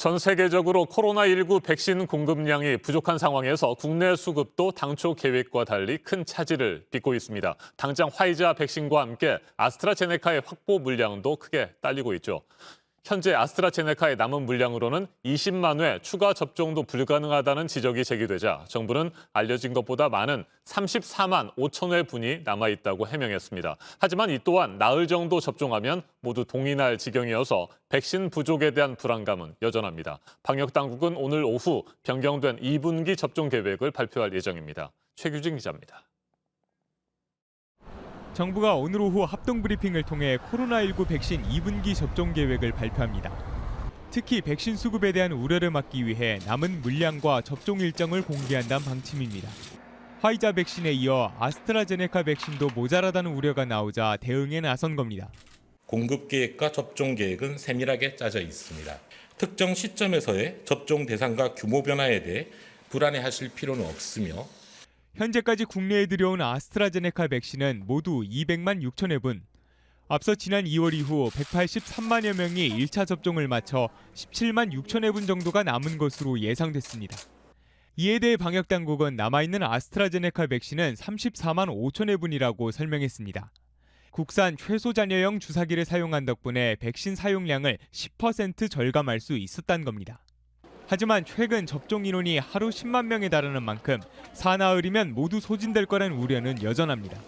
전 세계적으로 코로나19 백신 공급량이 부족한 상황에서 국내 수급도 당초 계획과 달리 큰 차질을 빚고 있습니다. 당장 화이자 백신과 함께 아스트라제네카의 확보 물량도 크게 딸리고 있죠. 현재 아스트라제네카의 남은 물량으로는 20만 회 추가 접종도 불가능하다는 지적이 제기되자 정부는 알려진 것보다 많은 34만 5천 회 분이 남아있다고 해명했습니다. 하지만 이 또한 나흘 정도 접종하면 모두 동의날 지경이어서 백신 부족에 대한 불안감은 여전합니다. 방역당국은 오늘 오후 변경된 2분기 접종 계획을 발표할 예정입니다. 최규진 기자입니다. 정부가 오늘 오후 합동브리핑을 통해 코로나19 백신 2분기 접종 계획을 발표합니다. 특히 백신 수급에 대한 우려를 막기 위해 남은 물량과 접종 일정을 공개한다는 방침입니다. 화이자 백신에 이어 아스트라제네카 백신도 모자라다는 우려가 나오자 대응에 나선 겁니다. 공급 계획과 접종 계획은 세밀하게 짜져 있습니다. 특정 시점에서의 접종 대상과 규모 변화에 대해 불안해하실 필요는 없으며 현재까지 국내에 들여온 아스트라제네카 백신은 모두 200만 6천 회분. 앞서 지난 2월 이후 183만여 명이 1차 접종을 마쳐 17만 6천 회분 정도가 남은 것으로 예상됐습니다. 이에 대해 방역당국은 남아있는 아스트라제네카 백신은 34만 5천 회분이라고 설명했습니다. 국산 최소 잔여형 주사기를 사용한 덕분에 백신 사용량을 10% 절감할 수 있었다는 겁니다. 하지만 최근 접종 인원이 하루 10만 명에 달하는 만큼 사나흘이면 모두 소진될 거란 우려는 여전합니다.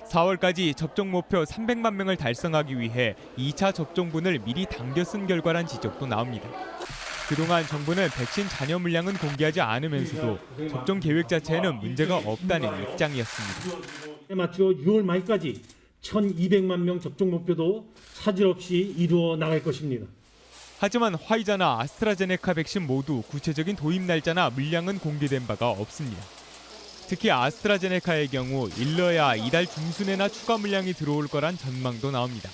4월까지 접종 목표 300만 명을 달성하기 위해 2차 접종분을 미리 당겨 쓴 결과란 지적도 나옵니다. 그동안 정부는 백신 잔여 물량은 공개하지 않으면서도 접종 계획 자체에는 문제가 없다는 입장이었습니다. 마치고 6월 말까지 1,200만 명 접종 목표도 차질 없이 이루어 나갈 것입니다. 하지만 화이자나 아스트라제네카 백신 모두 구체적인 도입 날짜나 물량은 공개된 바가 없습니다. 특히 아스트라제네카의 경우 일러야 이달 중순에나 추가 물량이 들어올 거란 전망도 나옵니다.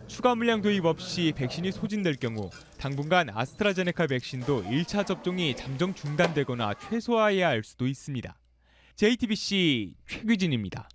추가 물량 도입 없이 백신이 소진될 경우 당분간 아스트라제네카 백신도 1차 접종이 잠정 중단되거나 최소화해야 할 수도 있습니다. JTBC 최규진입니다.